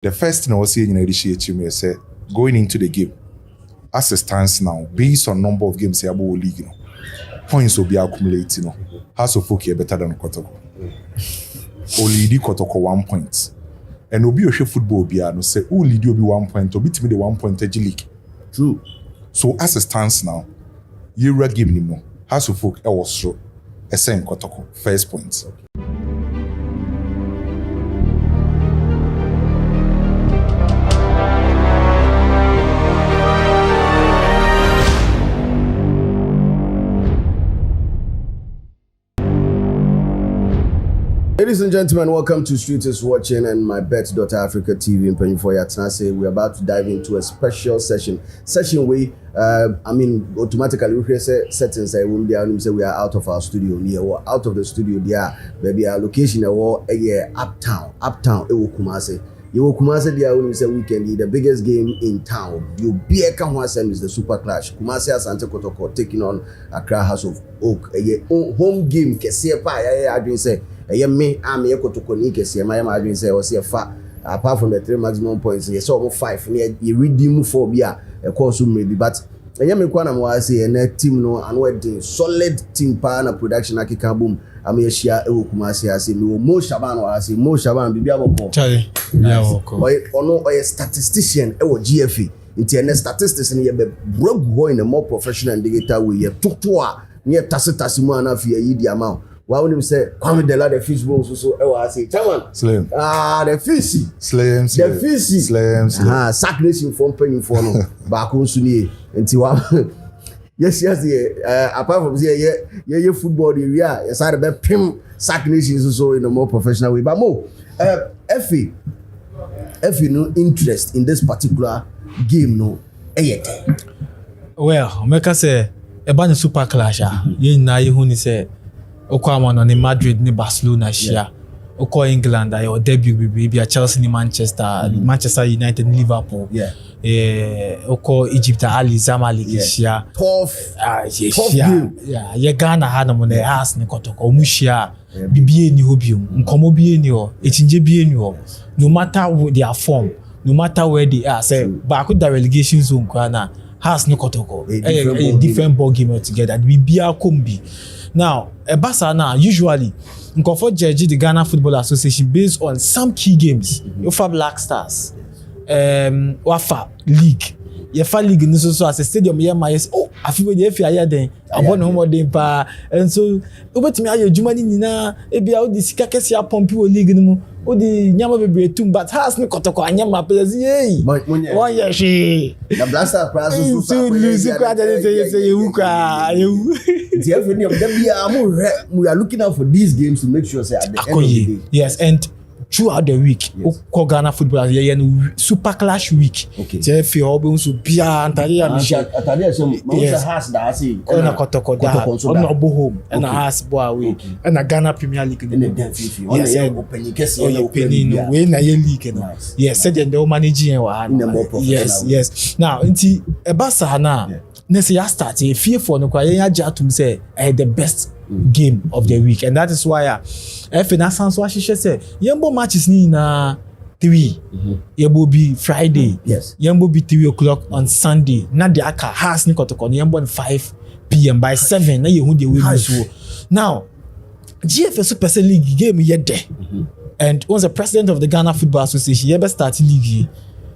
The first thing I was saying in initiative is say going into the game, as it stands now, based on number of games here about league, points will be accumulating. House of Folk better than Kotoko. Only Kotoko 1 point. And Obi Oshe football be no say only do be 1 point to beat me the 1 point edge league. True. So as it stands now, you are giving him no. House of Folk was so a same Kotoko first point. Ladies and gentlemen, welcome to Street is Watching and my Bet.Africa TV in Pennyfoya Tanase. We're about to dive into a special session. Session where, automatically we hear settings that won't be able to say we are out of our studio near or out of the studio there. Maybe our location or uptown, Kumasi. You Kumasi there when we say weekend, the biggest game in town. You be a Kamwasem is the Super Clash. Kumasi Asante Kotoko taking on Accra House of Oak. A home game, Kesepa, I do say. Me, I'm a Kotoko Nikes, my imagine say, or say a fat apart from the 3 maximum points, yes, almost 5. You redeem for beer, a course maybe, but I am a quantum was a team no and wedding solid team partner production. Akika boom. I'm a share Kumasi. I say no more Shaban or I say more Shaban be able Charlie, or no, or a statistician or GFE. Into statistics and you be broke boy in a more professional and digital way. You took to near Tassitassimana for your amount. Why would you say, come the lad, the fish bowls, so I say, Chairman, Slim. The fishy, Slim, the fishy, Slim, sack nation from penny for no, back on Sunni, until yes, apart from the football area, yes, I have pim sack nations so in a more professional way. But more, Effie, no interest in this particular game, no, well, make us say, a super clash, you know, you say. Okwamano ni Madrid ni Barcelona share. Oko England your debut be Chelsea ni Manchester United ni Liverpool. Oko Egypt Ali Zamalek share. Tough game. Yeah, Ghana had mo na house ni Kotoko mu share. Bibie ni hobium. Nkomo bie ni o. Echinje bie ni o. No matter their form, no matter where they are, say back with the relegation zone kwana house ni Kotoko. A different ball game altogether. Bibia kombi. Now, Ebasa now usually Nkofo judge the Ghana Football Association based on some key games. Yofa Black Stars, Wafa League. Yofa League in so as a stadium here my I feel the FA here then abon no more than pa and so obetimi aye adwuma ni nyina e bia o di sika kese ya pompi o league no mu o di nyama bebre tum but has ne Kotoko anyama players ye one year she the Black Stars prize so lose kwa dey say you kwa you we are looking out for these games to make sure say at the end of the day. Yes, and throughout the week, Ghana football super clash week. Okay. Jeff Obo so bia Antalya Antalya so Manchester has that say na Kotoko da on Obo home and has bo away and na Ghana Premier League in the defensive on the open case open we na league no. Yes, said they managing wa. Yes. Now inti Ebasa na next year start a fear for no kwaya ya jatum say the best game of the week, and that is why FNA Sans wa shishe say yembo matches ni na 3 yembo be Friday, yes, yembo be 3 o'clock on Sunday, na the aka has ni Kotoko yembo 5 p.m. by 7 na yehu the way so now GFA Super League game ye there and was the president of the Ghana Football Association yebe start league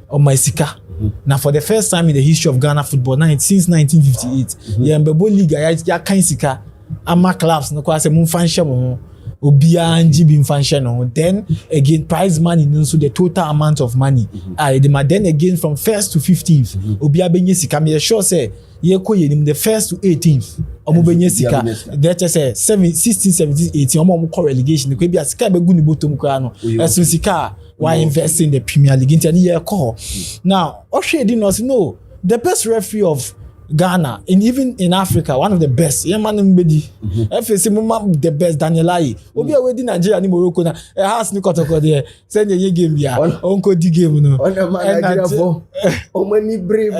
on my sika. Now, for the first time in the history of Ghana football, since 1958, Yembebo League, ya kansika, ama clubs, no kwase mun function mo, obia anji bin function no. Then again, prize money, so the total amount of money. Then again, from 1st to 15th, obia benye sika. Me sure say, ye ko yenim the 1st to 18th, omo benye sika. That say 16, 17, 18, omo ko relegation. Ko bia sika be gu ni bottom kwa no. Eso sika. Why invest in the Premier League into a year call? Now, Oshe did not know the best referee of Ghana, and even in Africa, one of the best. Yaman Mbedi. FSC the best Daniel Aye. Obi away in Nigeria ni Morocco na. Has ni Kotoko there. Send ye game ya. Onko di game no. Nigeria for. Omani brave.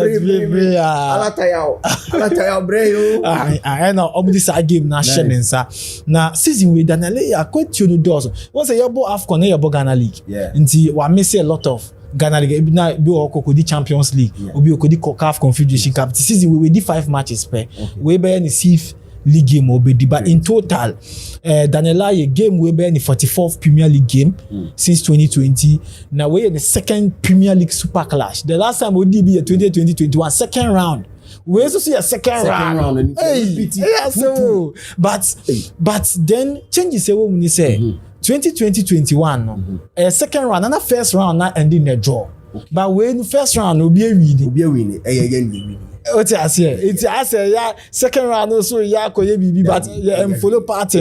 Alatayao brave. I know. Obi this game na shenensa. Na season we Daniel Aye continue does. Once a yabo Afcon na yabo Ghana League. Yeah. Until we miss a lot of Ghana League na bi okodi Champions League obi okodi CAF Confederation Cup this season we did 5 matches per we be any sixth league game obedi but in total Daniela game we be any 44th Premier League game since 2020 now we in the second Premier League Super Clash the last time we did be 2020-21 second round we also see a second round and so but then changes say we say 2020-21 second round and first round na ending a draw but when first round obi a win what I say it's I say yeah second round also yeah koye bibi but yeah follow party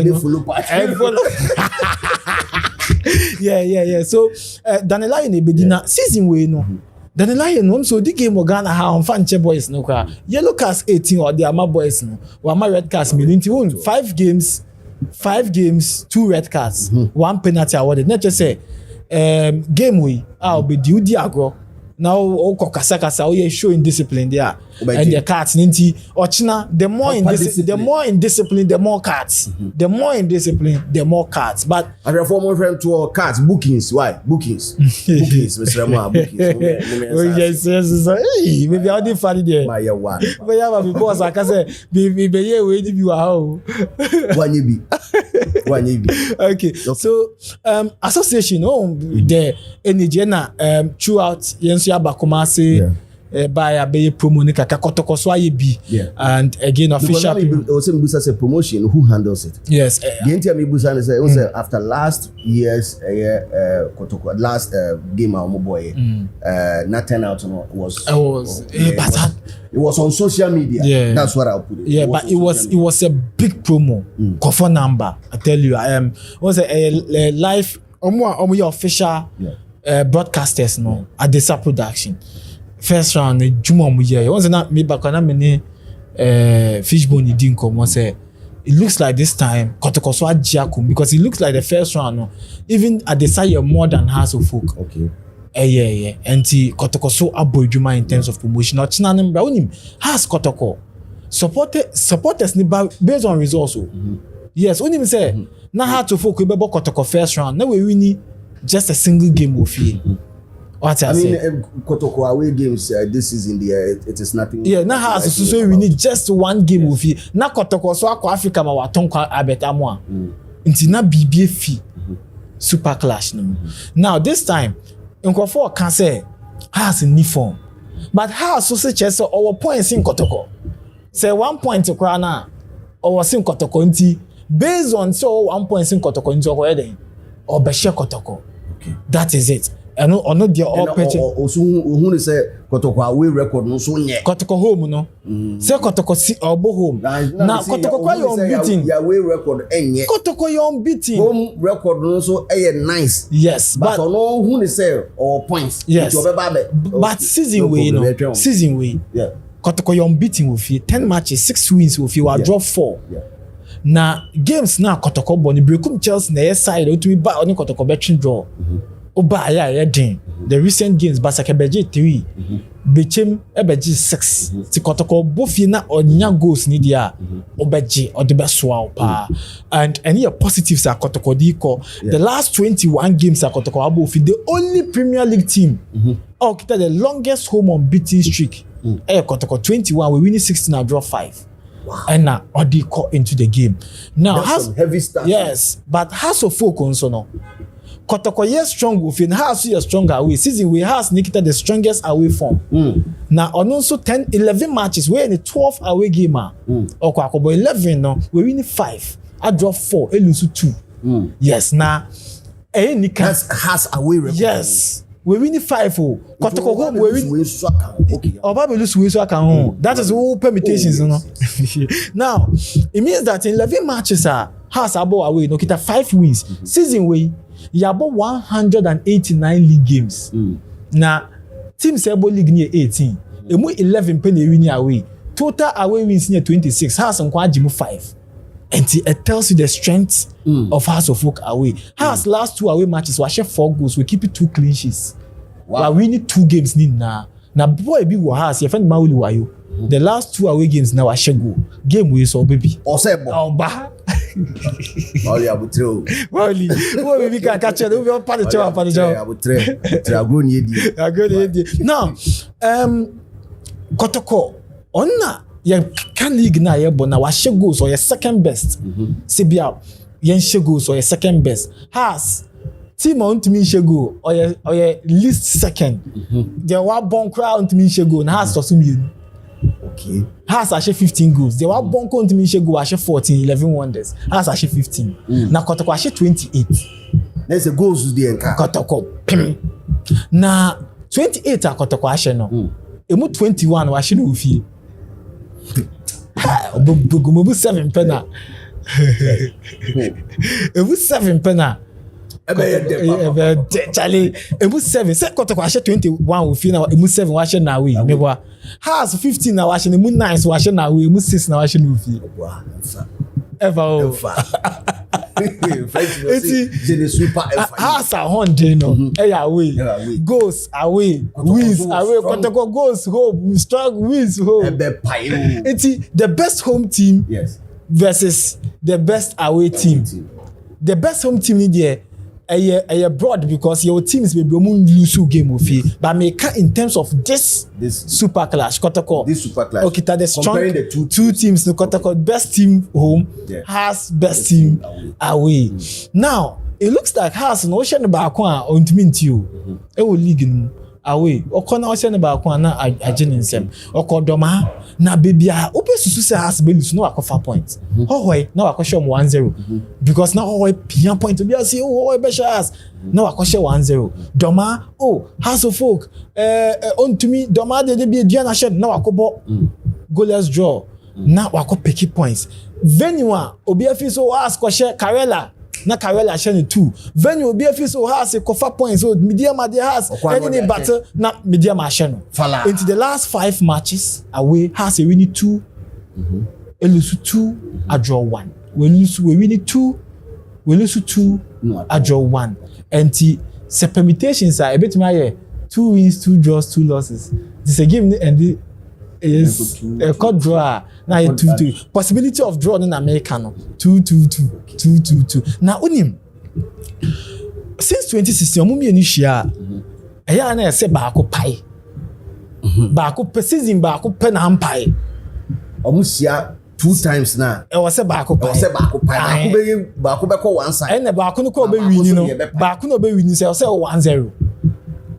yeah so Daniela in Ebedina season we no Daniela no so the game Ghana ha on fan boys no kwa yellow cards 18 or the ama boys no wa ma red cards meaning 5 games 2 red cards 1 penalty awarded not just say game we I'll be due diagro now oko kasa we showing discipline there and the cards ninti ochina the more in discipline the more cards the more in discipline the more cards but I reform my friend to cards bookings Mr. Mo bookings yes maybe how dey funny there my one but yeah because I can say be here we dey you how one okay so association the energy na throughout yenso Kumasi by a bay promo nika Kotoko so bi and again official also Busa say promotion who handles it yes the entire me Busa say after last year's Kotoko last game our boy not turn out was it was on social media that's what I'll put it but it was a big promo cover number I tell you I am was a live your official broadcasters no at the production first round juma mu ye once na me back na me fishbone din come say it looks like this time Kotoko so ajiakum because it looks like the first round no even at the side more than House of Folk okay yeah and Kotoko so abojuma in terms of promotion or china number onim has Kotoko supporters ni based on results yes onim say na House of Folk we be Kotoko first round na we win just a single game of you. What I mean, Kotoko away games this season it is nothing. Yeah, now has so we need just one game of you. Now Kotoko so akwa Africa ma waton kwa abeta mo. Nti na BBA fee. Super Clash no. Now this time Nkofo can say has in form. But how so say chess our points in Kotoko. Say 1 point kwa na our sin Kotoko nti based on so 1 point in Kotoko nti okwa den. Or Beshe Kotoko. Okay. That is it. And no the all picture. Also who say Kotoko away record no so nye. Kotoko home no. Say Kotoko si obo home. Now Kotoko kwa you unbeaten. Your away record enye. Kotoko you unbeaten. Home record no so nice. Yes, but no who say all points. Yes. But season way no. Season way. Yeah. Kotoko you unbeaten with you 10 matches 6 wins with you. I drop 4. Yeah. Na games na Kotoko boni brekum Chelsea na side o to be back on Kotoko betting draw. Oba ya den. The recent games Basaka beje 3. Bechem ebeje 6. Ti Kotoko bofi na onya goals ni dia. Obeje o de besoa pa. And any positives are Kotoko diko. The last 21 games are Kotoko abofi the only Premier League team. Kita the longest home unbeaten streak. Kotoko 21 we winning 16 and draw 5. Wow. And now Odi caught into the game. Now has heavy start. Yes, but House of Folk also no. Kotoko yes strong within House is stronger away. Season we has Nikita the strongest away form. Now on also 11 matches we're in the 12th away game. Okwakobo 11 no we win 5. I drop 4, I lose 2. Yes, now Nika has away record. Yes. We win 5 Kotoko home we win okay. Oba lose we so can home. That is all permutations you know. Now, it means that in 11 matches has abo away no kita 5 wins. Season way you about 189 league games. Now, team Sebo league near 18. Emu 11 penny win away. Total away wins near 26. Has on kwajimu 5. And it tells you the strength of House of Folk away. House last 2 away matches we share 4 goals. We keep it 2 clean sheets. Wow. We need 2 games now. Now boy be wo House. Your friend Mauli wayo. The last 2 away games now I share go. Game we so baby. Osebo. Oba. Only abutre. Wally, what we can catch it. We are part of the job. Abutre. Abutre yedi. Now, Kotoko, onna your can league na ye bona wa share goals or your second best. Sibia, yen share goals or your second best. Has team on to me share goal or your least second. There were bon crowd to me share goal. Has to sum. Okay. Has actually 15 goals. They were bon count to me share goal actually 14, 11 wonders. Has actually 15. Now Kotoko actually 28. There's a goals there. Kotoko. Na 28 a Kotoko actually no. Emu 21 wa actually no fie. Obu 7 pena. Emu 7 pena. Charlie, emu 7. Say Kotoko actually 21 we feel now. Emu 7 wa actually na we. Mebwa. Has 15 na wa actually emu 9 wa actually na we. Emu 6 na wa actually no fie. Ever. House at home, you know. Away. Goes away. Wins away. Kotoko goes home. Strong wins home. It's the best home team versus the best away team. The best home team in there. A broad because your teams will be lose game of it. But make in terms of this super clash, Kotoko. This super clash. Okay, that is strong. Comparing the two teams. No, Kotoko best team home has best team away. Now it looks like has no ocean about on to mean to you. It will league away. Or corner ocean about na ajenin sem. Or Kodoma na baby open susu say has belus no akofa point. Hohoi na akoshe 1-0 because now hohoi pian point to be say oh be has na akoshe 1-0. Doma House of Folk on to me Doma de be Diana shed na akobo goalless draw na akop picky points. Venue obi afi so has koshe Karela na Karela share 2. Venue obi afi so has kofa points so medium has any battle na medium share no. Into the last 5 matches away has a winning 2. We lose 2, a draw 1. We win 2, we lose 2, a draw 1. And the permutations are a bit my 2 wins, 2 draws, 2 losses. This a game and the is a cut draw. Now 2-2. Possibility of draw in American 2-2. Now unim since 2016, mummy and Ishia, a year and I say Bako pie. Bako per season, Bako pen and pie. Omusia 2 times now. I was a Bako pie. Bako beko one side. And the Bako no be winning. Bako no be winning. Say 1-0.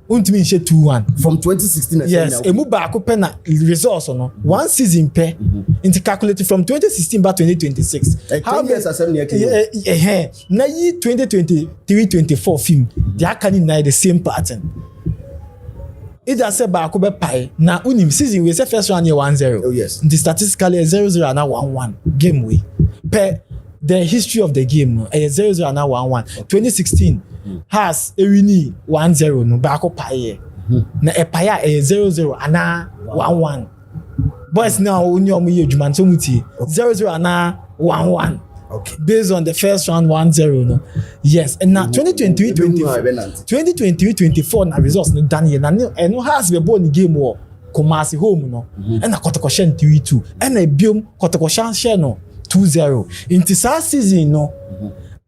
Untimi she 2-1 from 2016. Yes, emu Bako pen na results no. 1 season pe. Into calculated from 2016 back 2026. How years are 7 years? Na yi 2023-24 film. They are can in the same pattern. It does say Bako be pie. Na unim season we say first round year 1-0. Oh yes. The statistically 0-0 and 1-1 game way. Per the history of the game no 0-0 and 1-1. 2016 has a winning 1-0 no Bako pie. Na e pie 0-0 and 1-1. Boys now only omo ye djuman so muti 0-0 and 1-1. Okay. Based on the first round 1-0 no. Yes, and now 2023-24 na results no Daniel na no has be born game war Kumasi home no. And na Kotoko shen 3-2. And na biom Kotoko share no 2-0. Into last season no.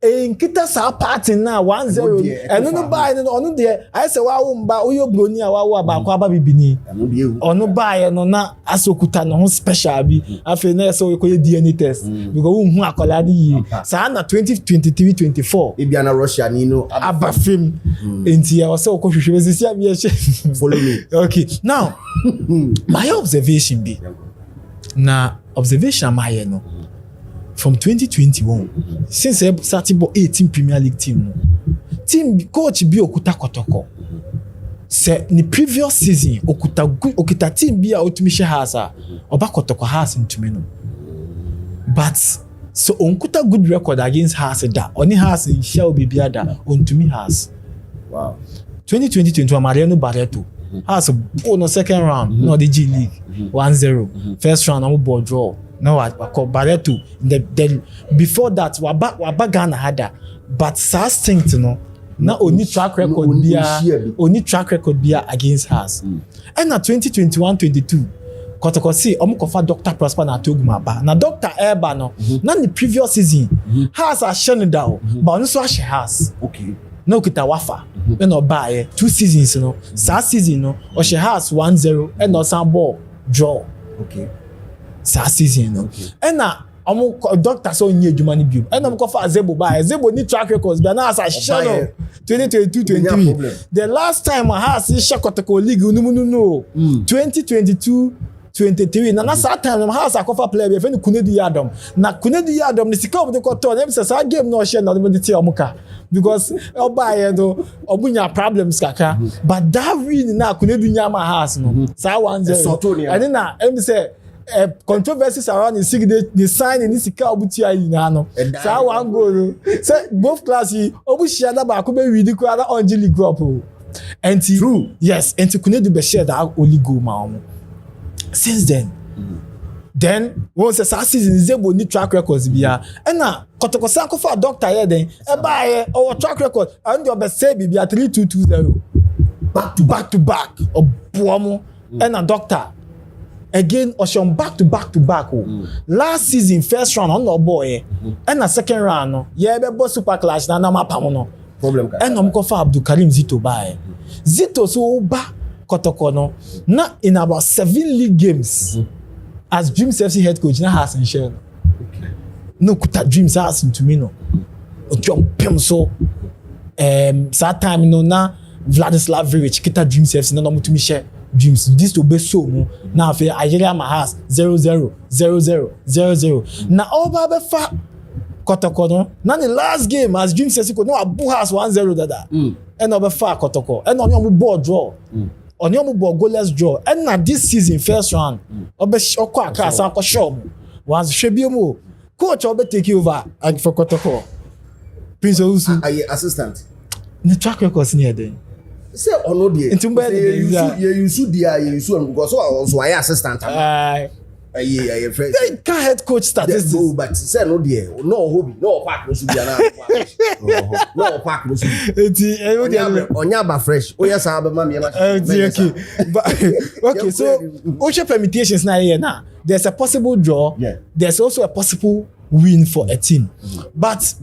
In kita sa party na 1-0 eno no buy no ono de I say wa wo mba oyo broni a wa ba kwa ba bibini ono buy no na asokuta no special bi afi na so ko ye DNA test because wo hu akola di yi sa na 2023-24 e bia na Russia ni no aba film enti ya so ko hwehwe sisi abi e follow me. Okay, now my observation be na observation my no from 2021 since I started 18 Premier League team coach bi okuta Kotoko say the previous season okuta team bi a otumi she has oba Kotoko has ntumi no but so onkuta good record against has that only has in shall be biada ontumi has. Wow. 2020-21 Mariano Barreto has no second round no the G League 1-0 first round no ball draw. No, I call Barreto. The before that, waba Ghana had that, but instinct no. Now only track record be against us. And now 2021-22, Kotoko see omo kofa Dr. Prosper na Togumaba na Dr. Eba no na the previous season has a Shenida but no so has okay no kita wafa e no buy 2 seasons no sa season no o she has 1-0 and no some ball draw okay sa season no and na omo doctor so nye adwuma ni bio and omo kofa Zebo buy Zebo ni track records be na as a Sheno 2022-23 the last time I has Kotoko league no 2022-23 na that time has a cover player be friend Kunedu Yadom na Kunedu Yadom ni sika obo ko to na say sa game no share na dey tell omuka because oba no obunya problems kaka but that win na Kunedu Nyama has no sa 1-0 and na em say controversies around the sign in sika obutia ina no sa 1 goal say both class obu share that ba ko be win ko ada on league group and true yes and Kunedu be share that only goal ma since then once a season Zebo need track records bia and na Kotoko Sanko for doctor here then e buy our track record and your best say bia 3220 back to back obuomo and na doctor again oshon back to back last season first round on no boy and na second round no ye be bo super clash na mapam no problem ka and ko for Abdul Karim Zito buy Zito so ba Kotoko no na in about 7 league games as Dreams FC head coach na has in share no kuta Dreams has to me no jump so that time no na Vladislav Viric kita Dreams FC no mutumi share Dreams this to be so mo na fe Nigeria ma has 0-0 na oba be fa Kotoko no na the last game as Dreams FC ko no abu has 1-0 dada and oba fa Kotoko and on your ball draw on your ball goalless draw and na this season first round obe okwa aka san ko show was shebiomo coach obe take over and for Kotoko Prince Owusu are you assistant the track records near then say ono dey you should dia you should because so I assistant aye friend they can head coach statistics no but say no dey no hobby no park no should be na no park no should eti onya ba fresh o yes aba ma me ma okay but okay so ocean permutations na here now there's a possible draw there's also a possible win for a team but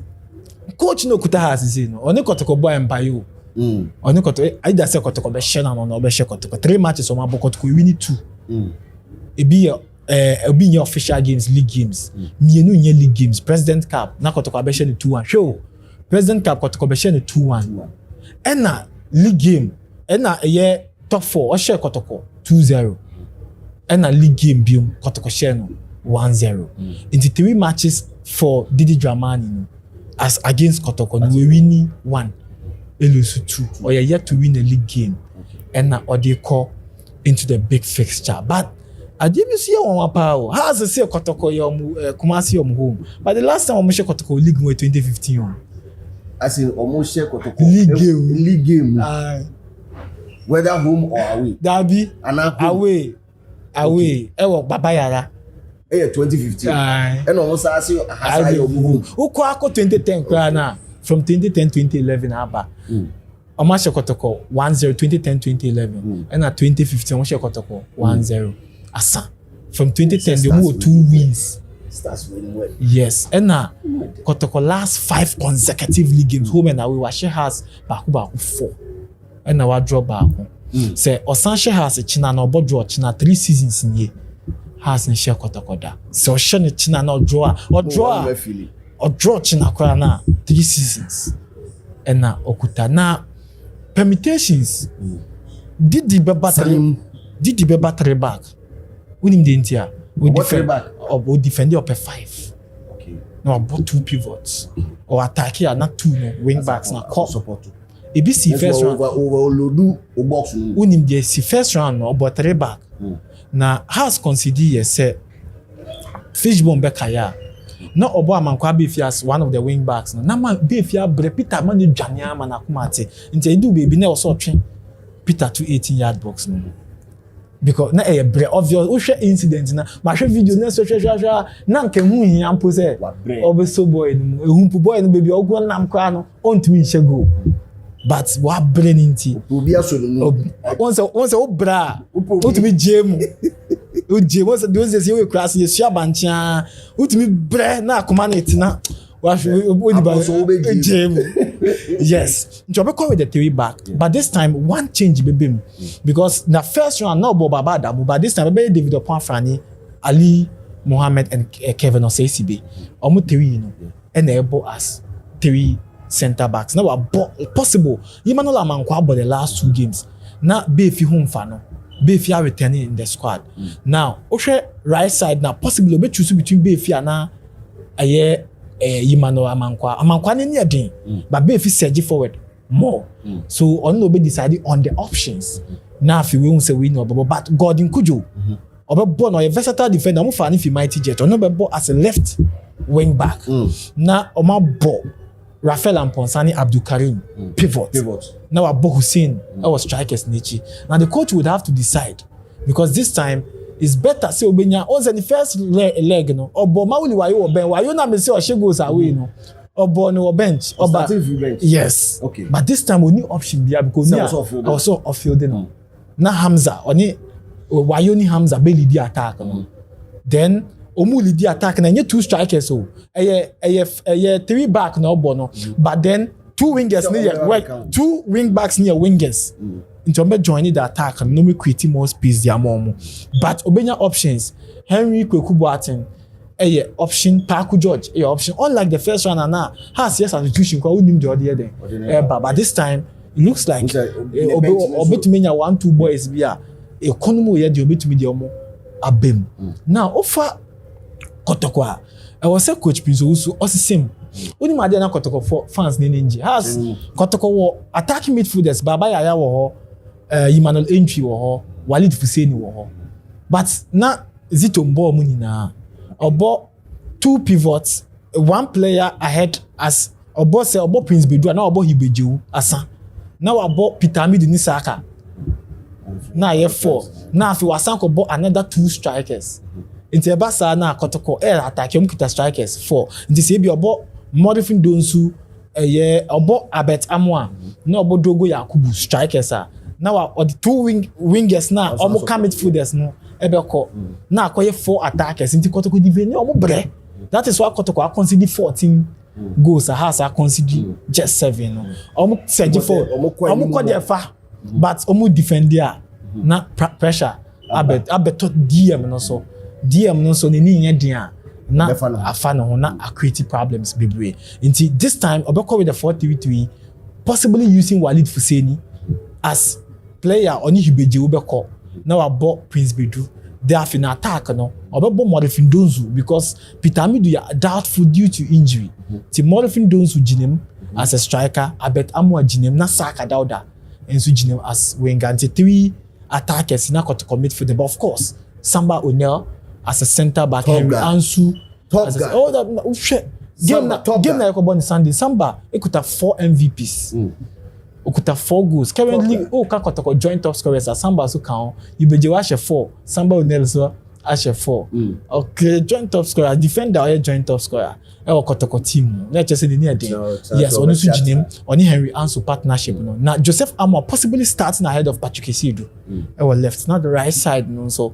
coach no kuta has say no oni Kotoko boy empayo oni Kotoko either say Kotoko be share na no be share Kotoko 3 matches o ma Kotoko win 2 e be obi official games league games mienu nye league games President Cup na Kotoko abeshe ni 2-1 show President Cup Kotoko abeshe ni 2-1 ena league game ena ye top 4 o share Kotoko 2-0 ena league game biom Kotoko share no 1-0 into 3 matches for Didi Dramani no as against Kotoko no we win 1 lose 2 or you yet to win a league game ena or they call into the big fixture but I didn't see one power. How does say Kotoko Kumasi home? But the last time I share Kotoko league in 2015. As in almost share Kotoko league game. Whether home or away. Derby away. Ewo Baba Yara. 2015. And almost as you has home. Uko 2010 kwa na from 2010-2011 aba. Omo share Kotoko 1-0 2010-2011 and at 2015 omo share Kotoko 1-0. Asa from 2010 they move 2 wins starts winning well yes and now Kotoko last 5 consecutive league games home and away Washe has back 4 and now draw back say Osanshe has China no draw China 3 seasons in year has in share Kotoko da so Oshane China no draw or draw China kwa na 3 seasons and now okuta na permutations did the battery back winning the India we defend up a 5 okay no about 2 pivots or attack here not 2 no wing backs na core support ABC first round overload o box winning the first round no about 3 back na has consider say Fishbone Bekaya no obo amankwa be fias one of the wing backs na man be fia Peter man dwane ama na kumate nti edu baby na also twen Peter to 18-yard box no because na obvious o share incident na ma share video na so share na nke hu hin ampo say obeso boy no ehumpu boy no baby ogo nam kwa no ontumi nche go but wa brain nti obi aso no once o bra ontumi jemu Uje was those days you class you share bancha. Utimi bre na akoma na etina. Yes. Njobe call with the 3 back. Yeah. But this time one change baby. Because the first round now Boba Damu, but this time baby David Opanfrani, Ali Mohammed and Kevin Osesibe. Almost 3, you know. And they bought us 3 center backs. Now possible. You man no man about the last 2 games. Now be if you home fan. Be if you are returning in the squad. Now, okay, right side now possibly be choose between be if you are now a Yimano Amankwa ni den, but be if you surge forward more. So on no be decided on the options. Now if you won't say we know, but Gordon Kujo, or born or a versatile defender, I'm fan if you mighty jet or no be as a left wing back. Now Omar Bo, Rafael Amponsani Abdul Karim, pivot. Now Abu Hussein, I was strikers Nichi. Now the coach would have to decide because this time. It's better say Obenya ose the first leg no obo mawuli wayo na me say o goes away no obo no bench oba yes okay but this time we need option there because also off field no na Hamza oni wayo ni Hamza be lead attack no then omu lead attack na nye 2 strikers so 3 back no obo no but then 2 wingers near work 2 wing backs near wingers into joining the attack and no me creating more space there more. But Obenya options, Henry Kweku Boateng, option Paku George, option. Unlike the first one and now has yes institution because we need the other day. But this time it looks like Obetumenya 1-2 boys be a economy here the Obetumenya abem. Now offer Kotoko. I was a coach Prince also same. Only my dear Kotoko for fans ninja has Kotoko attacking midfielders Baba Yaya wo Emmanuel Entry wo Walid Fuseni wo but na Zito Mbo mu nyina obo 2 pivots 1 player ahead as obo say obo Prince Bedua na obo Hibejewu asa na obo Peter Midu ni Saka na ye 4 na afi wasanko bo another 2 strikers into Ebasa na Kotoko attack yom kita strikers 4 into say bi obo Modifin Donsu obo Abet Amwa na obo Dogo Yakubu strikers now or the 2 wingers now omo come midfielders no ebeko na akoye 4 attackers into Kotoko diveni omo bre that is why Kotoko conceded 14 goals has conceded just 7 no omo surge for omo ko dey fa but omo defend there na pressure abet DM no so ni nye dia na afano ho na create problems bebre until this time obeko with the 4-3-3 possibly using Walid Fuseni as player oni Hibejewu beko na wabo Prince Bedu they have in attack no obebo Modifin Donsu because Peter Midu ya doubtful due to injury ti Modifin Donsu jinem as a striker Abet Amwa jinem na Saka Dauda ensu jinem as winger until 3 attackers na Kotoko midfield but of course Samba O'Neil as a center back Henry Ansu game na Ekobon Sunday Samba ekuta 4 MVPs okuta 4 goals currently Kotoko joint top scorers Samba so count Hibejewu ashe 4 Samba O'Neil so ashe 4 okay joint top scorer defender or joint top scorer Kotoko team na just say near there yes oni su jinem oni Henry Ansu partnership no na Joseph Amwa possibly starting ahead of Patrick Esidu left not the right side no so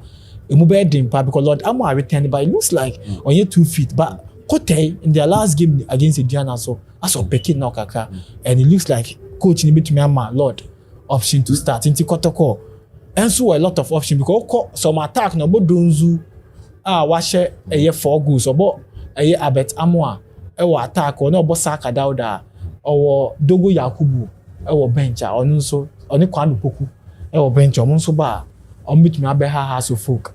Emube Dimpa because Lord Amwa returned but it looks like on your 2 feet but Kote in their last game against Indiana so as of Pekin now kaka and it looks like coach ni betumi ama Lord option to start into Kotoko and so a lot of option because some attack no bo Donzu washe 4 goals obo Abet Amwa attack or no bo Saka Dauda or Dogo Yakubu bench onu so oni Kwame Poku bench omunso ba betumi abeha so folk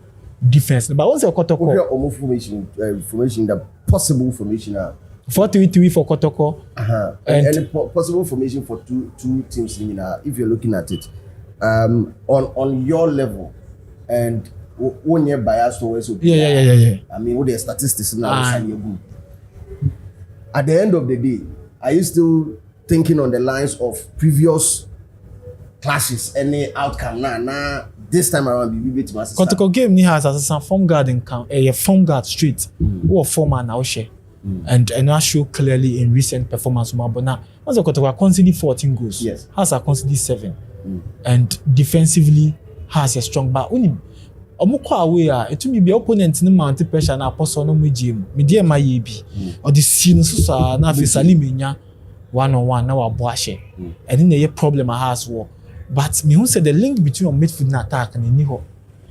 defense but once Kotoko formation the possible formation 4-3-3 for Kotoko and possible formation for two teams if you're looking at it on your level and when you're biased towards yeah I mean what the statistics now at the end of the day are you still thinking on the lines of previous clashes any outcome now this time around we beat Kotoko game ni has as a form guard in count form guard street or former now share and I show clearly in recent performance but now once Kotoko conceded 14 goals has a conceded 7 and defensively has a strong but only Omukwa away it will be opponent in mount pressure na apostle no mujim. Media my yebi. Or the scene so na fi salimenya 1-on-1 na wa boashe. And then the problem I has war. But me who said the link between your midfield and attack and niho.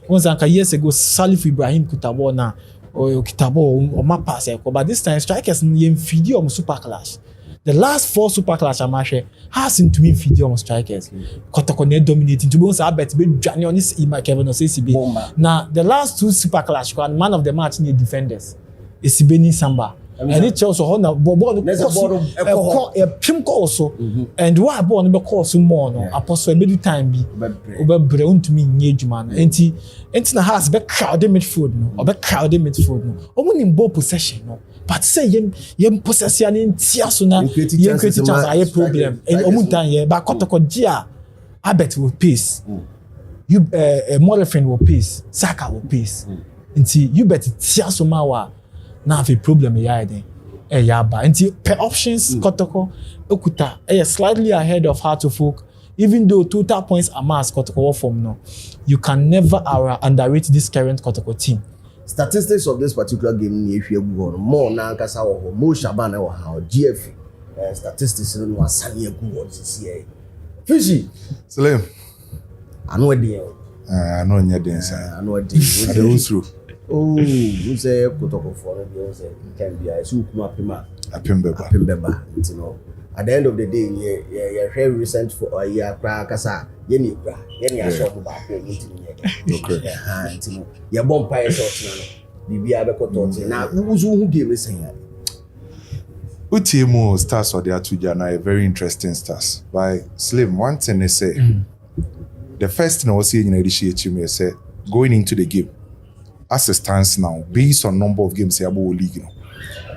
Once anka years ago Salif Ibrahim Kutabo na or Kitabo or Mapas, but this time strikers in feed on super clash. The last 4 super clash amache has to mean feed on strikers. Kotoko ne dominating to bones I bet be Janionis Ima Kevin or CCB. Now the last 2 super clash and man of the match near defenders is Beni Samba. And it also honor Bobo a pimco also and why born because more no apostle middle time be over brown to me engage man and na has be crowded midfield no or be crowded midfield no or in ball possession no but say yem possession in tiaso na yem create chance a problem and omuntan ye ba Kotoko dia Abet will pace you Morefin will pace Saka will pace until you bet tiaso mawa now a problem here then yaba until per options Kotoko okuta slightly ahead of Hearts of Oak even though total points amassed Kotoko form no you can never underrate this current Kotoko team. Statistics of this particular game ni ehwe gu more na nkasa wo mo Shaban wo ha GF statistics no asane gu wo sisi e Fiji Salim anu ade anu nya den sa anu ade ade usru you say Kotoko for you say can be I so kuma apembeba you know at the end of the day yeah very recent for year pra kasa yeni ashop ba pe okay you know ya bomb pie shot na bibia be koto na uzu hu game sen ya Utiemo stars or the Atuja na a very interesting stars by Slim one thing they say the first thing I was saying in the say going into the game as it stands now, based on number of games about league, you know,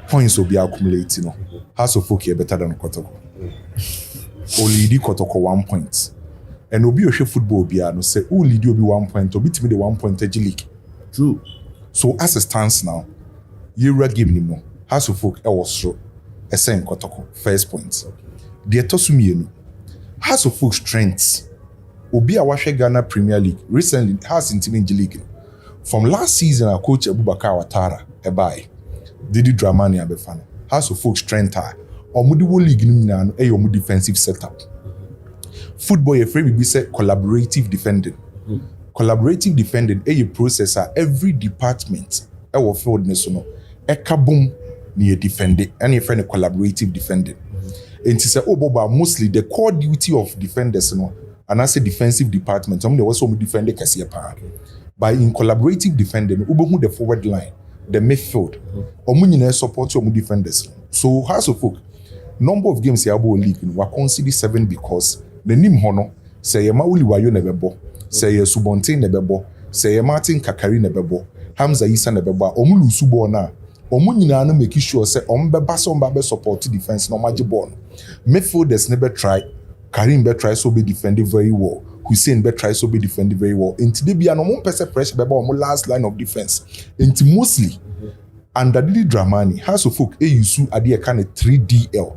points will be accumulated. You know, House of Folk better than Kotoko. Only Kotoko 1 point, and Obi Oshe football be no say who lead will be 1 point. Obi to me the 1 point league. True. So as it stands now, you giving him no House of Folk was through a same Kotoko first points. The Tosumi House of Folk strengths. Obi Awashe Ghana Premier League recently has in team in league. From last season, our coach Abubakar Watara, Ebai, Didi Dramani Abefano, House of Folk strength, or Mudiwo League Nina, a defensive setup. Football, a free be said collaborative defending. Collaborative defending, a processor, every department, our field national, a kaboom near defending, and a friend of collaborative defending. And to say, oh, Boba, mostly the core duty of defenders, and I say defensive department, some there was some defender Cassia Park. By in collaborative defending, ubohu the forward line, the midfield, omunyina support your defenders. So House of Folk, number of games yabo league were considered 7 because the nim hono say Mauli Wayo nebebo, say Subonte nebebo, say Martin Kakari nebebo, Hamza Isa nebebo, omulu subo na, omunyina no make sure say ombeba so ombabe support defense no majibon. Midfielders never try, Karim be try so be defending very well. Hussein be try so be defending very well. And today be an person pressure be last line of defense. And mostly under the Dramani, House of Folk use a kind of 3DL.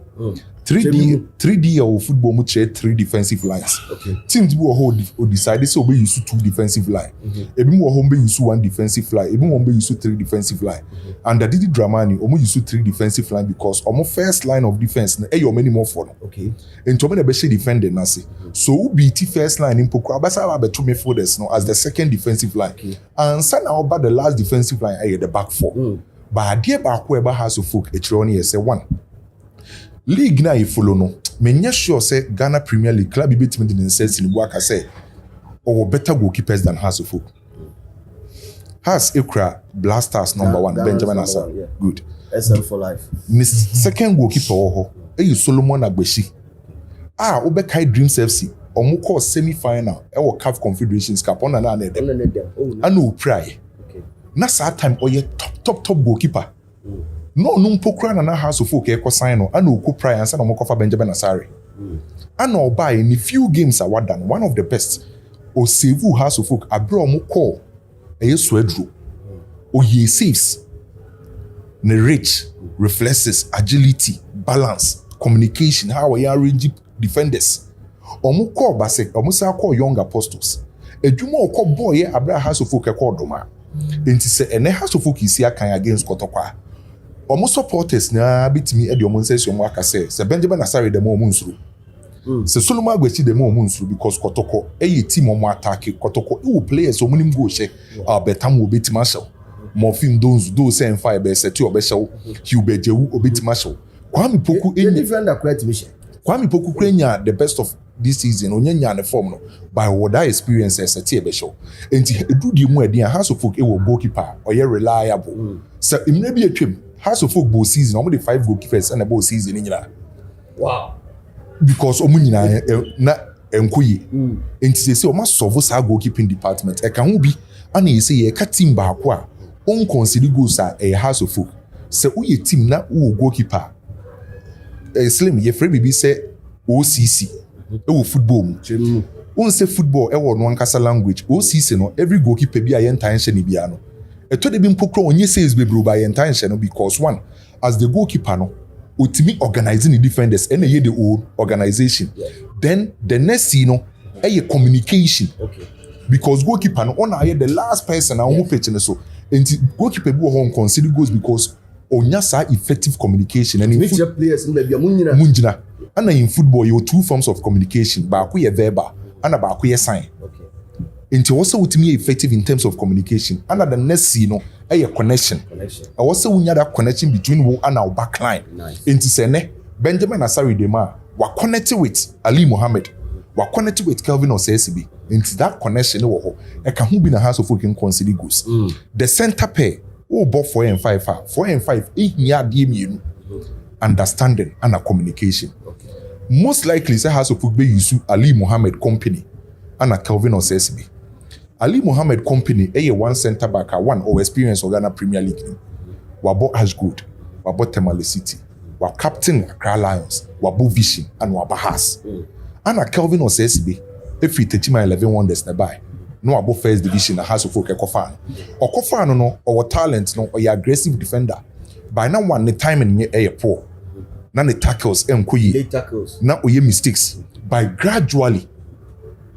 3DL football much 3 defensive lines. Okay. Teams will hold decided so be use 2 defensive line. Ebi mo home be use 1 defensive line. Ebi mo be use 3 defensive line. Under the Dramani, omo use 3 defensive line because omo first line of defense na your many more for. Okay. And to me the best defender na say. So BT first line in Poko abasa ba two midfielders no as the second defensive line. Okay. And sana about the last defensive line at the back 4. But dear back where House of Folk etroni say 1. League na follow no. Menya sure say Ghana Premier League club beat me in sense in Buaka say or better goalkeepers than House of Folk. Has Ikra Blasters number 1 Benjamin Asa. Yeah. Good. SL for life. Miss second goalkeeper oho. Solomon Agbeshi. Obekai Dreams FC. Omuko semi-final. Ewo CAF Confederations Cup on na dem. Anu pray. Okay. Na that time oye top goalkeeper. No pokra na House of Folk e sign no anu ko pray ansa na mo kofa Benjamin Asare. Anu buy in few games are done. One of the best. O save House of Folk abro mo call. Eye swedro. O ye saves. Rich reflexes, agility, balance, communication, how we arrange defenders. Omu call basic, omu say call young apostles. adwuma okọ boy abra House of Folk ekọ doma enti se ene House of Folk isi akan against Kotoko omo supporters na bitimi e de omo nsesi omo aka se Benjamin Asare dem omo nsuru se Solomon Agbechi dem omo nsuru because Kotoko eye team omo attack Kotoko e wo players omo nim go she betam wo betima show Morfin Donzu do say en fire be set you obeshow Hubejewu obetima show Kwame Poku the defender correct mission Kwame Poku krenya the best of this season onyanya ne form no by what I experience as a tie show enti edu di mu edi House of Folk e wo goalkeeper oye reliable so imre bi atwem House of Folk both season omo the 5 goalkeepers and both season nyina wow because omo nyina na enkoyi enti say omo solve sa goalkeeping department e ka ho bi ana ye say ye ka team ba ko a on consider goals a House of Folk say uye team na wo goalkeeper slim ye free bibi say OCC e football mu won say football e wo no ankasa language OCC no every goalkeeper bi aye ntanhye ne bia no eto de bi mpokro onye says bebru ba aye ntanhye no because one as the goalkeeper no otimi organizing the defenders and ye the old organization then the next no e communication because goalkeeper no on aye the last person who pitch ne so enti goalkeeper bi wo hon consider goals because onya sa effective communication and in players be bia munjina and in football you have two forms of communication ba ko ye verbal and ba ko ye sign enti also ultimately effective in terms of communication and the next no connection I also unya that connection between wo and our backline enti se ne Benjamin Asare Dema wa connect with Ali Mohammed wa connect with Kelvin Osesibi enti that connection wo ho e ka hu bi na House of Folk consider goals the center pair oh, both 4 and 5 4 and 5 ihia de mienu understanding and a communication most likely say House of Folk be use Ali Mohammed company and a Kelvin Osesibi Ali Mohammed company one center back one or experience of Ghana Premier League wabo Ashgood wabo Tamale City wa captain Accra Lions wabo Vision and wabo Has and a Kelvin Osesibi if we teach my 11 wonders nearby no about first division na House of Folk ekofan no or talent no or aggressive defender by now one the timing e poor na the tackles enkoyi na oye mistakes by gradually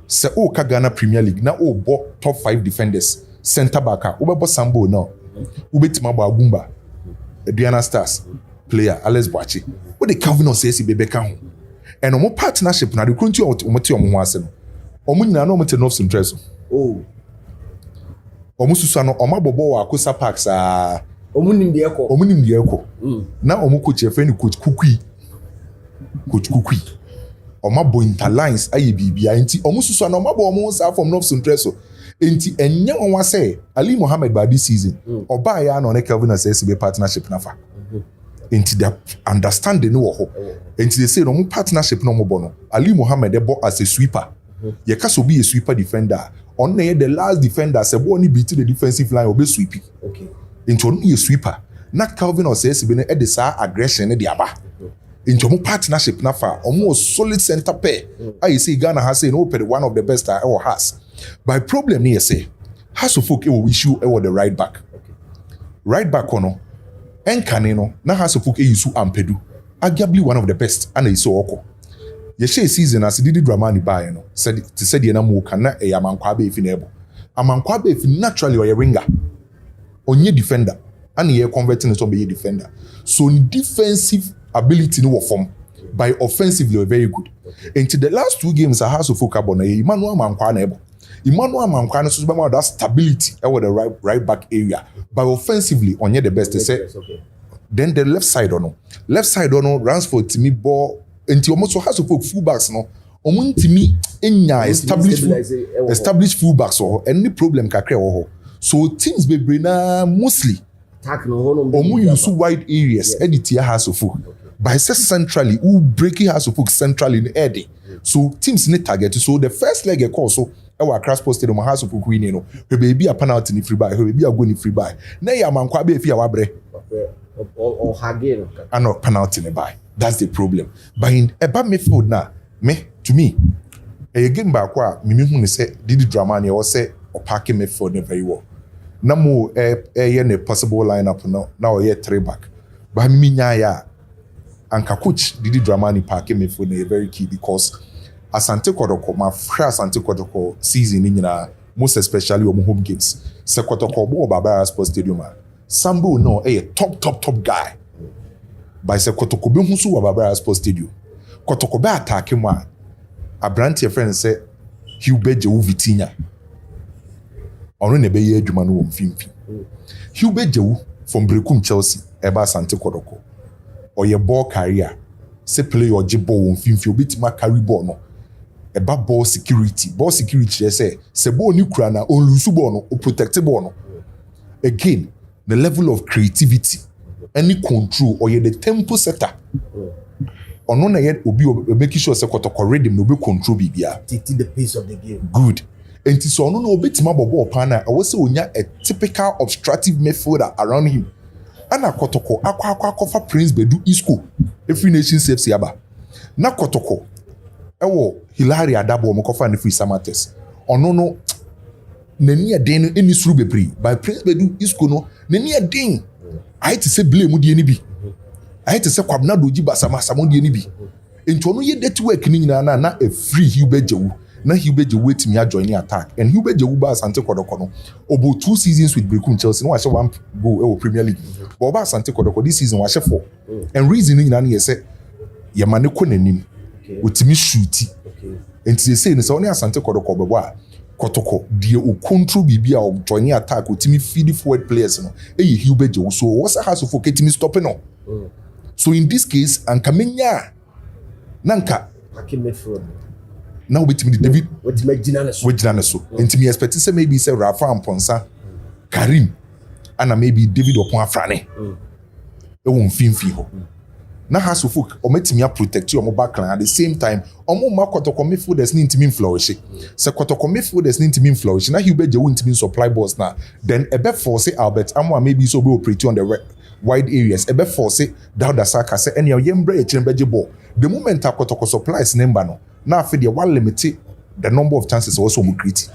se o ka Ghana Premier League na o bo top 5 defenders center back o be bo Sambo now o betima bo Agumba Aduana Stars player Alex Boachi o the Calvin Osesi bebe ka ho and omo partnership na the country o mo ho ase no omo nyina na omo te North Central omo susu no omo bobo wa Akosa Park sa omo nim de ekọ na omo coach e friend coach Kukui omo bo interlines aye bibia enti omo susu no omo bo omo sa from North Central enti enye won say Ali Mohammed by this season oba ya na Kelvin Osesibe partnership nafa enti the understanding no ho enti they say no partnership no mo bo no Ali Mohammed e bo as a sweeper ye ka so be a sweeper defender on the last defender se bo ni beat the defensive line obe sweeping enti on ye sweeper na Kelvin Osesibe no e de sa aggression ne de aba enti omo partnership nafa omo solid center pair I say Ghana has say no one of the best or has by problem ni say House of Folk will issue the right back ono enkane no na House of Folk use Ampedu arguably one of the best and so oko ye share season as did Dramani buy no said to say the na mo kan na e amankwa be fi na ebo amankwa be fi naturally or a winger onye defender and ye converting to be a defender so defensive ability no form by offensively were very good into the last 2 games House of Folk abona Emmanuel Amankwa na ebo Emmanuel Amankwa no so be that stability over the right back area by offensively onye the best they say then the left side ono runs for Timi ball enti almost House of Folk fullbacks no omuntimi enya established fullbacks or any problem kakre ho so teams be na mostly attack no use wide areas edit House of Folk by centrally who breaking House of Folk centrally in Eddie so teams need target so the first leg e call so our cross posted on House of Folk win no we be a penalty ni free by we be a goal ni free by na ya mankwa be fi awabre or hagin and not penalty ni by that's the problem but in eba midfield na to me a game back kwa me hu ni say Didi Dramani o say o park midfield ni very well na mo ne possible lineup now o 3 back but me nya ya anka coach Didi Dramani park midfield ni very key because Asante Kotoko my first Asante Kotoko season ni nyina most especially on home games. Se Kotoko bo Barbara Sports Stadium. Sambo no top guy. By se Kotoko be husu wa Barbara Sports Stadium. Kotoko be attack him a brand your friend say Hubert Jewu Vitinha. Ono ne be ye adwuma no wo mfimfi. Hubert Jewu from Brekum Chelsea eba Sante Kotoko. Or your ball carrier. Say play or jibbo wo mfimfi obitima carry ball no. Eba ball security. Ball security say ball ni kura na on lose ball no o protect ball no. Again, the level of creativity, any control or the tempo setter. Ono na yet obi making sure say Kotoko rhythm no be control bibia. Dictate the pace of the game. Good. And so ono no obitima ball partner. I was say onya a typical obstructive midfielder around him. Ana Kotoko akwa Prince Bedu Isco. Every nation saves yaba. Na Kotoko ewo Hilary Adabo mo kofa ne free Samates. Ono no nani aden eni suru bebre by Prince Bedu Isco no nani aden I to say blame di eni bi I to say kwabna doji basama samo di eni bi ento no ye dirty work ni nyina na a free Hubert Jewu na Hubert Jewu wetimi a join attack and Hubert Jewu ba Asante Kotoko no obo 2 seasons with Brekum Chelsea no wa 1 goal e Premier League but oba Asante Kotoko this season wa 4 and reason ni nyina na ye say ye mane ko nanim wetimi shoot enti they say no say oni Asante Kotoko bebo a Kotoko die o control bibia o join attack wetimi feed forward players no e Hubert Jewu so what's a house for ketimi stopping no so in this case anka menya nanka Hakime fraud. Now wetimi David Wetime so enti me expect say maybe say Rafa Amponsa Karim and maybe David Oponafrane e won finfi ho na has of folk o metimi protect your backline at the same time omo ma Kotoko midfielders ni ntimi flourish se Kotoko midfielders ni ntimi flourish na Hubert Jewu ntimi supply balls na then ebe force Albert Amo maybe so be operate on the wide areas ebe force Dauda Saka say any yembre e chembeje ball the moment Kotoko supplies number no na afi de one limit the number of chances also mo create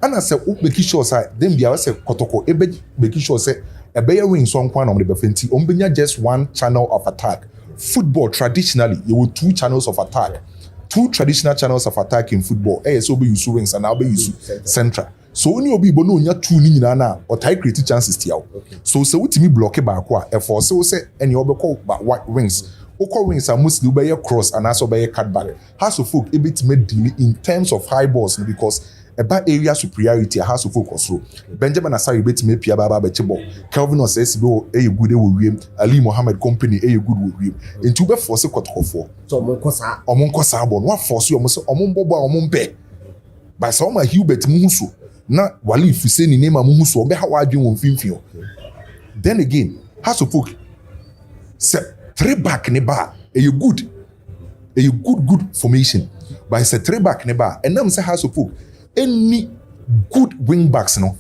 and I say make sure say then bia say Kotoko ebe make sure say ebe ye win so nkwa na mo de befenti ombenya just one channel of attack. Football traditionally you will 2 channels of attack. 2 traditional channels of attack in football so be use wings and now be use central so when you be no nya 2 ni nyina na or tie create chances tia so say wutimi block ba ko a force say any obekọ wings okọ wings are mostly be cross and also be cut back has to folk a bit made deal in terms of high balls because about area superiority has to focus so Benjamin Asari bit me pia baba be chebo Kelvin Osesibo e good e wo wiem Ali Mohammed company e good wo wiem enti be force Kotoko for so omon kosa bon wa force omo so omon bobo omon pe by some Hubert muhuso na wali fuseni name muhuso obe ha wadwen won finfin then again has to folk se 3 back ne ba e good formation by se 3 back ne ba enam se has to folk any good wing backs no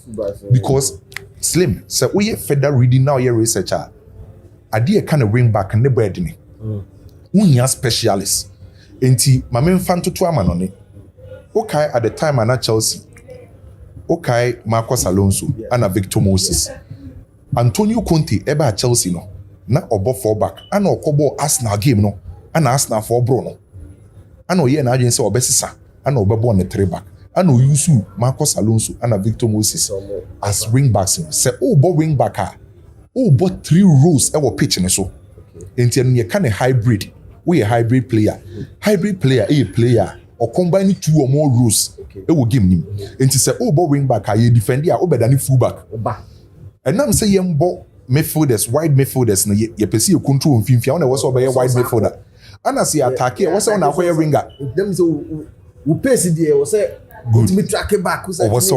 because Slim so we further reading now your researcher ade kind of wing back ne bread ni unya specialist enti mame mfanto to ama no ne okay at the time ana Chelsea okay Marcos Alonso ana Victor Moses Antonio Conte eba Chelsea no na obo 4 back ana okobo Arsenal game no ana Arsenal 4 bro no ana oye na adwen se obesisa ana obebo ne 3 back and we use Marcos Alonso and Victor Moses as wing backs. Say, wing back, but 3 rows I will pitch in so. Until you can a hybrid. We a hybrid player. Hybrid player, a player, or combine 2 or more rows. It will give him. And to say, wing back, I defend ya over than full back. And I'm saying, midfielders, wide midfielders, you perceive control in Finfia, and was over a wide midfielder. And I see attack here, what's on our way ringer? Them so we pace there, was say. Good. Me track back until what's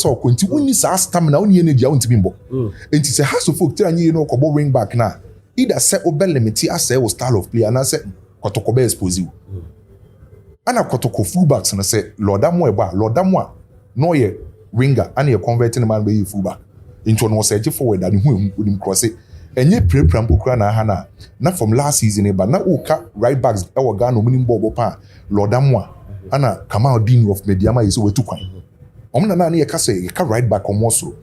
all going to win is stamina only energy out to bimbo. And say has to folk tell you kobo wing back now. Either set or bell limit as say style of play and I said Kotoko be expose you. And I Kotoko fullbacks and I say Lord Damwa no ye winger and you converting man be fullback. Into no say forward and who would him cross it. And ye pre-prampo krana hana not from last season but now oka right backs our gun no minimum bobo pan Lord Damwa. Ana Kamal Dini of Mediama is over 2 kwan. Omna na ye ka say ye ka right back on so.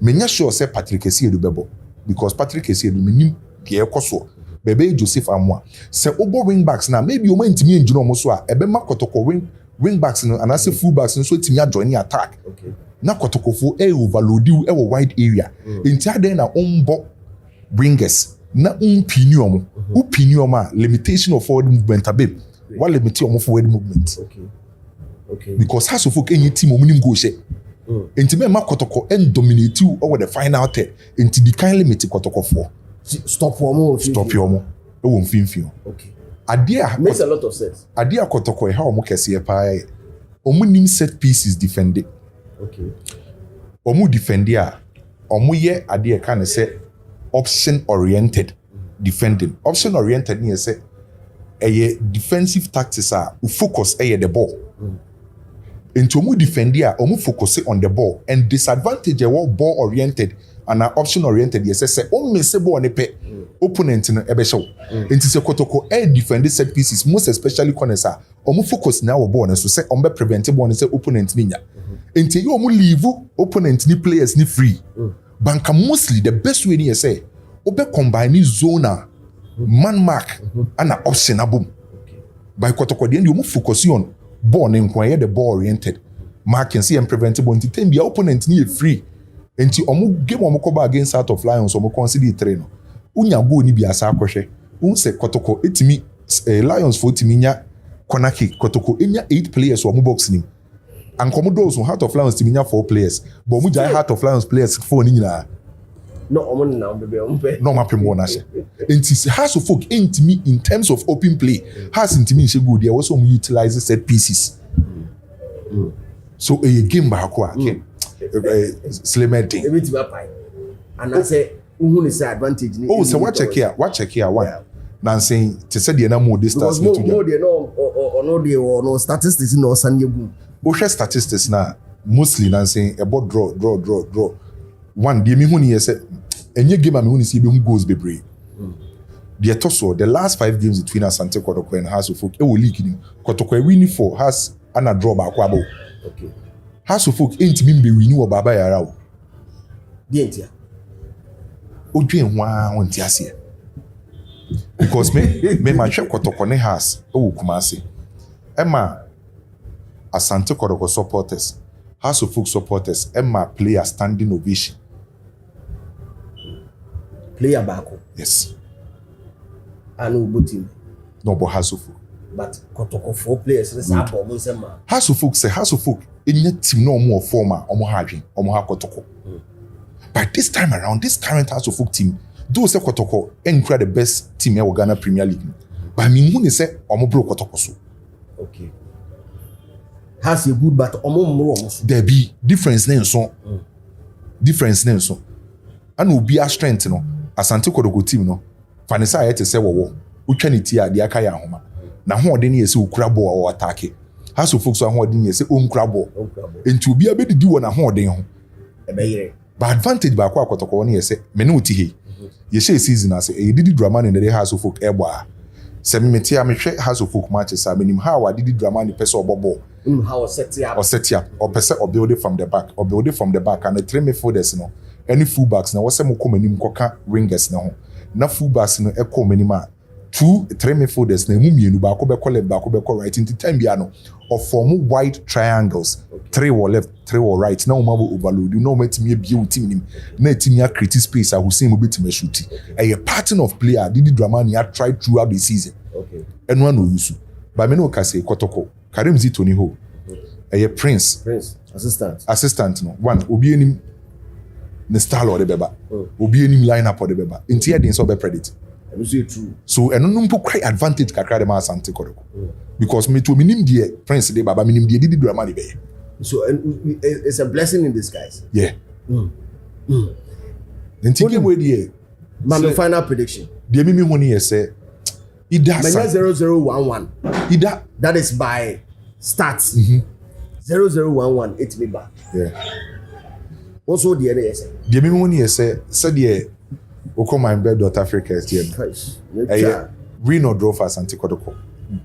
Menya sure say Patrick Essien do bebo because Patrick Essien do minim ye ekoso. Bebe Joseph Amwa. Say obo wing backs na maybe o man ntimi enjino mo so a ebe ma Kotoko wing backs no and I say full backs no so timi join attack. Okay. Na Kotokofo overload you wide area. Enti aden na ombo wingers na umpini omo. Upini omo limitation of forward movement abe. What limit omo forward movement. Okay. Okay. Because has of any team omunim go she. Enti me ma Kotoko and dominate you over the final third. Enti the kind limit Kotokofo. Stop for more. Stop your mo. E won finfin. Okay. Adia makes a lot of sense. Adia Kotoko how omo kese pa omunim set pieces defended. Okay. Omu defendi a omu ye ade ka ne say option oriented defending. Option oriented ni say defensive tactics are focus the ball. Into omu defendi a omu focus on the ball and disadvantage ball oriented and option oriented say o miss ball ne pe opponent no ebe show. Into say Kotoko defend set pieces most especially corners a omu focus na ball so say ombe prevent ball ne say opponent ni nya. Enti you omu leave opponent ni players ni free. Banka mostly the best way ni say obe combine zone man mark and option abum. By Kotoko the end you omu focus on ball ne nkwanye the ball oriented marking see and preventable enti time the opponent ni free. Enti omu game omu koba against Heart of Lions omu consider 3 no. Unya go ni bi asa akwhwe. Un se Kotoko etimi Lions for timi nya corner kick Kotoko enya 8 players omu box ni. And Commodores Heart of Lions timi nya 4 players. But mu jai Heart of Lions players 4 ni nyina. No omu na bebe omu pe. No mapem mo na she. Enti has of folk intimi in terms of open play. Has intimi she good there was some utilize set pieces. So a game back okay. Slimmeting. Everything pai. And I say who is advantage ni. Oh, so what check here one. Now saying to say the na more distance no there no or no there or no statistics no sanye boom. Osha statistics na mostly na saying about draw. One the me hu ni say enye game me hu ni see be hu goals bebre. The toso the last 5 games between Asante Kotoko and House of Folk e wo league ni. Kotoko win for has ana draw ba kwa abo. Okay. House of Folk enti me win wo baba yara wo. The entia. Odwen hwa wonti ase. Because me ma hwe Kotoko ne house e wo Kumasi. Emma Asante Kotoko supporters, House of Folk supporters, Emma play a standing ovation. Player back. Yes. Anu butim. No, but House of Folk. But Kotoko 4 players is up omo sema. House of Folk say House of Folk enya team no more former omo ha adwen, omo ha Kotoko. But this time around, this current House of Folk team, those say Kotoko encourage the best team in Ghana Premier League. But me who say omo bro Kotoko so. Okay. Has a good but omo there be difference name so. Difference name so. And will be a strength no. Asante Kotoko team no. Fanisa ayete say wo. Utwa ne ti a de aka ya homa. Na ho ode ne yesi okura ball or attack. House of Folk so ho ode ne yesi onkura ball. Enti obi abedidi wo na ho ode ho. Ebeyire. But advantage ba kwa Kotoko ne yesi me no ti he. Ye share season as e didi drama ne the House of Folk ebo a. Se me metia me hwe House of Folk matches a menim how didi drama ne pese obobo. How set up or pese or build it from the back or build it from the back and the 3 midfielders no. Any fullbacks na wose mo komanim koka wingers na ho. Na fullbacks no e komanima 2 3 midfielders na mu mienu ba ko be ko left ba ko be ko right into time bia no or form wide triangles. 3 or left 3 or right na o ma overload you know metimi ebie team nim na etimi a create space a Hussein mo betimi shoot a pattern of player didi drama ni a try throughout the season. Okay. And one no use but me no ka say Kotoko Karim Zitoni ho Prince assistant no one obi enim ne style or the beba obi enim lineup or the beba enti e den so be predict true so eno no mpo quite advantage kakra de ma Asante Kotoko because me to minim die Prince de baba minim die didi drama de be so it's a blessing in disguise. Yeah. Enti game we die my final prediction de mi hu ne say Ida 0011 Ida that is by stats 0011 it me back. Yeah. Also the other yes. The me hu ne say the Oko my bed North Africa is here. We no draw for Asante Kotoko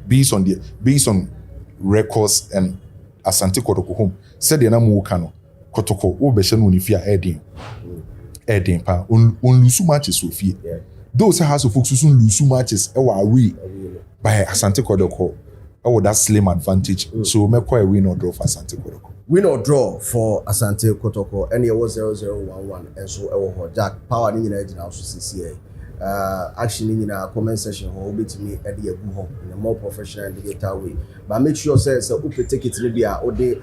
based on records and Asante Kotoko home said the na mu kano Kotoko wo be hye no ni fia Eden pa on lusu matches so fie. Those House of Folk soon lose matches away by Asante Kotoko that slim advantage. So make a win or draw for Asante Kotoko. Win or draw for Asante Kotoko. And it was 0011 and so Jack power in the also CCA. Actually in our comment section will be to me at the in a more professional and digital way. But make sure says so upe tickets be or day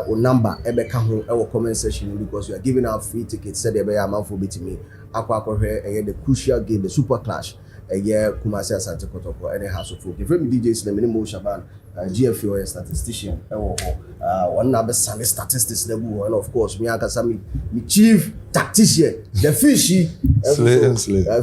or number ebeka our comment section because we are giving out free tickets said be a month for be to me. Aqua here the crucial game, the super clash. A year Kumasi Asante Kotoko and a house of folk. If we DJs the minimum Shaban, GFO statistician, one number Sunday statistics the and of course me Sami chief tactician, the fishy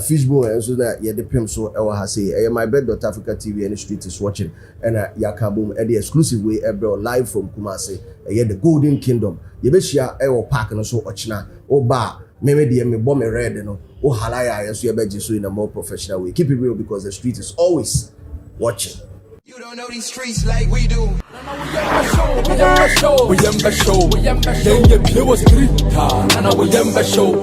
fishbowl and so that yeah the pim so I say my bed.Africa TV and the street is watching and Yakaboom at the exclusive way live from Kumasi, the Golden Kingdom. Yebeshia park and so ochina or bar. Maybe me bomb red no oh halaya so you better so in a more professional way. Keep it real because the street is always watching. You don't know these streets like we do. We show.